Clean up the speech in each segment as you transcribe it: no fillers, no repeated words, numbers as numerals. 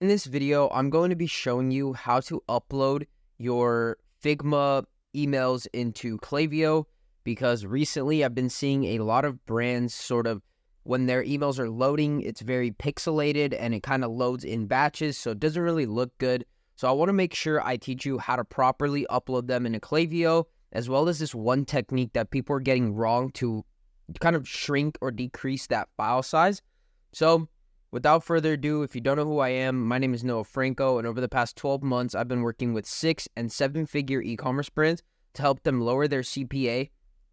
In this video, I'm going to be showing you how to upload your Figma emails into Klaviyo, because recently I've been seeing a lot of brands sort of, when their emails are loading, it's very pixelated and it kind of loads in batches, so it doesn't really look good. So I want to make sure I teach you how to properly upload them into Klaviyo, as well as this one technique that people are getting wrong to kind of shrink or decrease that file size. So without further ado, if you don't know who I am, my name is Noah Franco, and over the past 12 months, I've been working with 6- and 7-figure e-commerce brands to help them lower their CPA,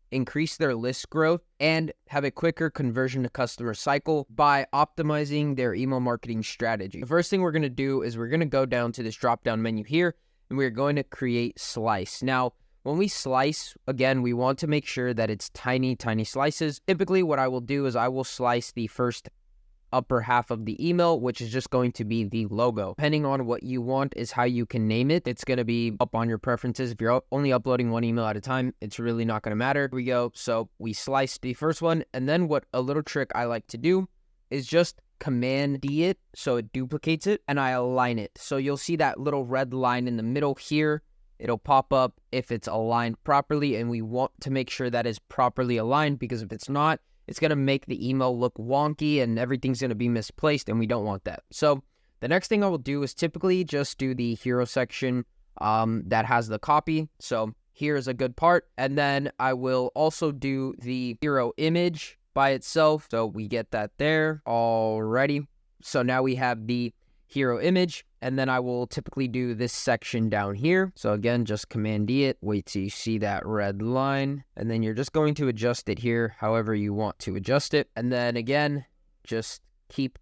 increase their list growth, and have a quicker conversion to customer cycle by optimizing their email marketing strategy. The first thing we're going to do is we're going to go down to this drop-down menu here, and we're going to create slice. Now, when we slice, again, we want to make sure that it's tiny, tiny slices. Typically, what I will do is I will slice the first upper half of the email, which is just going to be the logo. Depending on what you want is how you can name it. It's going to be up on your preferences. If you're only uploading one email at a time, it's really not going to matter. Here we go. So we sliced the first one, and then what a little trick I like to do is just Command D it so it duplicates it, and I align it. So you'll see that little red line in the middle here. It'll pop up if it's aligned properly, and we want to make sure that is properly aligned, because if it's not, it's going to make the email look wonky and everything's going to be misplaced, and we don't want that. So the next thing I will do is typically just do the hero section that has the copy. So here's a good part. And then I will also do the hero image by itself. So we get that there already. So now we have the hero image, and then I will typically do this section down here. So again, just Command D it, wait till you see that red line, and then you're just going to adjust it here however you want to adjust it. And then again, just keep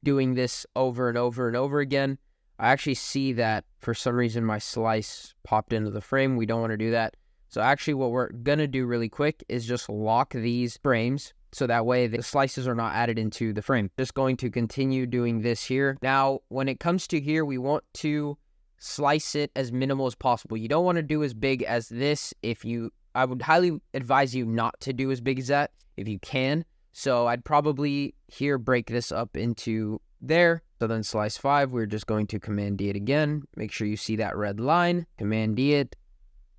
doing this over and over and over again. I actually see that for some reason my slice popped into the frame. We don't want to do that. So actually what we're gonna do really quick is just lock these frames, so that way the slices are not added into the frame. Just going to continue doing this here. Now, when it comes to here, we want to slice it as minimal as possible. You don't want to do as big as this. I would highly advise you not to do as big as that if you can. So I'd probably here break this up into there. So then slice 5, we're just going to Command D it again. Make sure you see that red line. Command D it.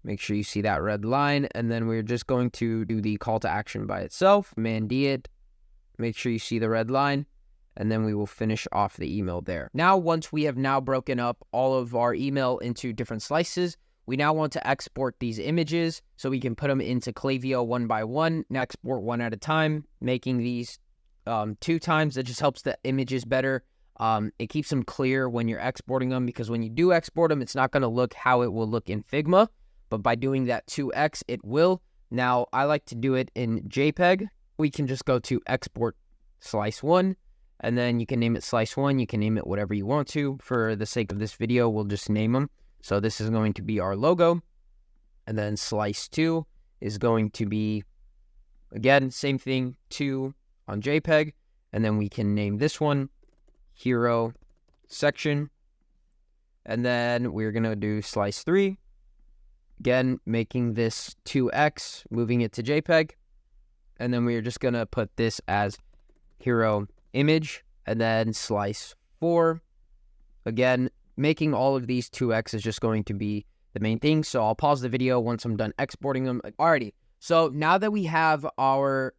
Make sure you see that red line, and then we're just going to do the call to action by itself. Command D it, make sure you see the red line, and then we will finish off the email there. Now, once we have now broken up all of our email into different slices, we now want to export these images so we can put them into Klaviyo one by one. Now export one at a time, making these 2 times. That just helps the images better. It keeps them clear when you're exporting them, because when you do export them, it's not going to look how it will look in Figma. But by doing that 2x, it will. Now, I like to do it in JPEG. We can just go to export slice 1, and then you can name it slice 1. You can name it whatever you want to. For the sake of this video, we'll just name them. So this is going to be our logo. And then slice 2 is going to be, again, same thing, 2 on JPEG. And then we can name this one hero section. And then we're going to do slice 3. Again, making this 2x, moving it to JPEG. And then we're just going to put this as hero image. And then slice 4. Again, making all of these 2x is just going to be the main thing. So I'll pause the video once I'm done exporting them. Alrighty. So now that we have our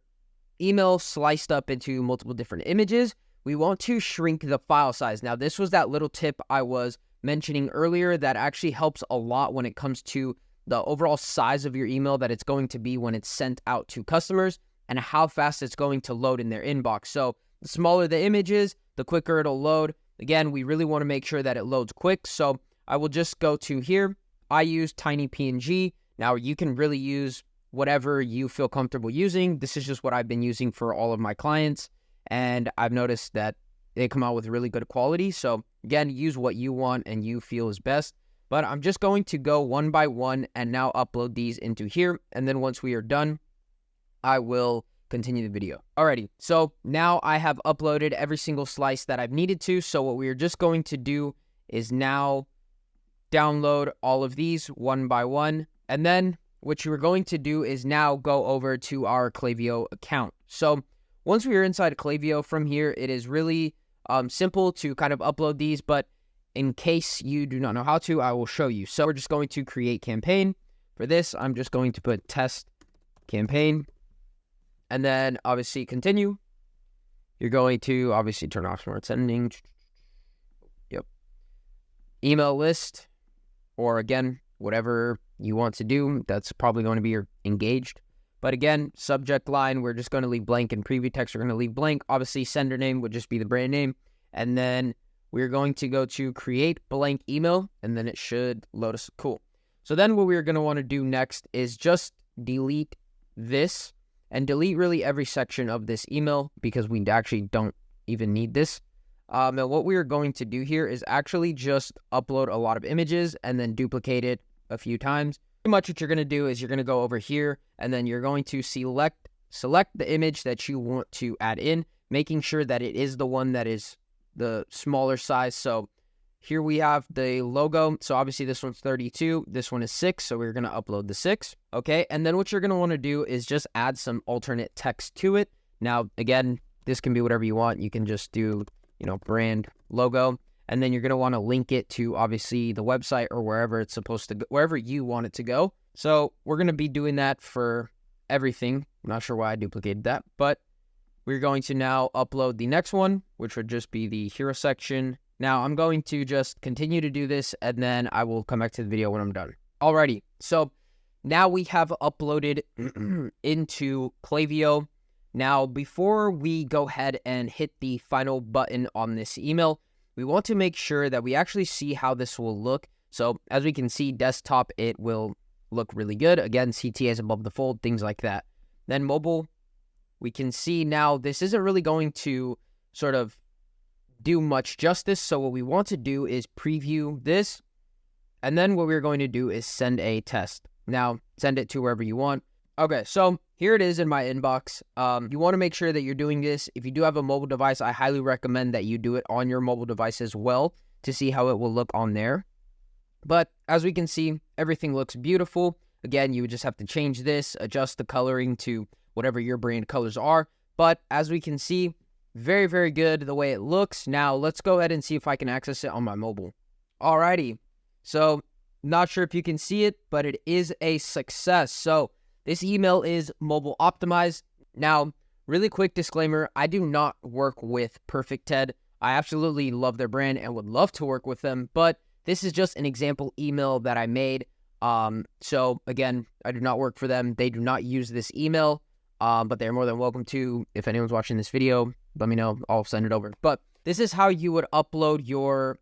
email sliced up into multiple different images, we want to shrink the file size. Now, this was that little tip I was mentioning earlier that actually helps a lot when it comes to the overall size of your email that it's going to be when it's sent out to customers, and how fast it's going to load in their inbox. So the smaller the image is, the quicker it'll load. Again, we really want to make sure that it loads quick. So I will just go to here. I use tiny PNG. Now you can really use whatever you feel comfortable using. This is just what I've been using for all of my clients, and I've noticed that they come out with really good quality. So again, use what you want and you feel is best. But I'm just going to go one by one and now upload these into here. And then once we are done, I will continue the video. Alrighty, so now I have uploaded every single slice that I've needed to. So what we are just going to do is now download all of these one by one. And then what you are going to do is now go over to our Klaviyo account. So once we are inside Klaviyo from here, it is really simple to kind of upload these, but in case you do not know how to, I will show you. So we're just going to create campaign. For this, I'm just going to put test campaign, and then obviously continue. You're going to obviously turn off smart sending. Yep. Email list, or again, whatever you want to do. That's probably going to be your engaged. But again, subject line, we're just going to leave blank, and preview text, we're going to leave blank. Obviously, sender name would just be the brand name. And then we're going to go to create blank email, and then it should load us. Cool. So then what we're going to want to do next is just delete this and delete really every section of this email, because we actually don't even need this. And what we are going to do here is actually just upload a lot of images and then duplicate it a few times. Pretty much what you're going to do is you're going to go over here, and then you're going to select the image that you want to add in, making sure that it is the one that is the smaller size. So here we have the logo. So obviously this one's 32, this one is 6, so we're going to upload the 6. Okay, and then what you're going to want to do is just add some alternate text to it. Now, again, this can be whatever you want. You can just do, brand logo, and then you're going to want to link it to obviously the website or wherever it's supposed to go, wherever you want it to go. So we're going to be doing that for everything. I'm not sure why I duplicated that, but we're going to now upload the next one, which would just be the hero section. Now I'm going to just continue to do this, and then I will come back to the video when I'm done. Alrighty, so now we have uploaded into Klaviyo. Now, before we go ahead and hit the final button on this email, we want to make sure that we actually see how this will look. So as we can see, desktop, it will look really good. Again, CTA is above the fold, things like that. Then mobile, we can see now this isn't really going to sort of do much justice. So what we want to do is preview this, and then what we're going to do is send a test. Now, send it to wherever you want. Okay, so here it is in my inbox. You want to make sure that you're doing this. If you do have a mobile device, I highly recommend that you do it on your mobile device as well to see how it will look on there. But as we can see, everything looks beautiful. Again, you would just have to change this, adjust the coloring to whatever your brand colors are. But as we can see, very, very good the way it looks. Now, let's go ahead and see if I can access it on my mobile. Alrighty, so not sure if you can see it, but it is a success. So this email is mobile optimized. Now, really quick disclaimer, I do not work with Perfect TED. I absolutely love their brand and would love to work with them, but this is just an example email that I made. So again, I do not work for them. They do not use this email, but they're more than welcome to. If anyone's watching this video, let me know. I'll send it over. But this is how you would upload your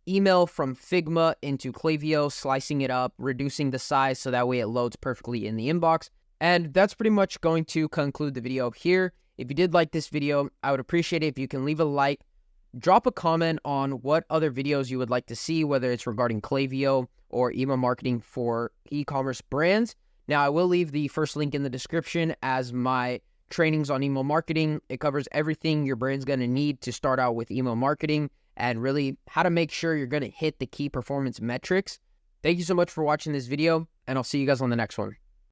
email from Figma into Klaviyo, slicing it up, reducing the size so that way it loads perfectly in the inbox. And that's pretty much going to conclude the video here. If you did like this video, I would appreciate it if you can leave a like, drop a comment on what other videos you would like to see, whether it's regarding Klaviyo or email marketing for e-commerce brands. Now, I will leave the first link in the description as my trainings on email marketing. It covers everything your brand's going to need to start out with email marketing, and really how to make sure you're going to hit the key performance metrics. Thank you so much for watching this video, and I'll see you guys on the next one.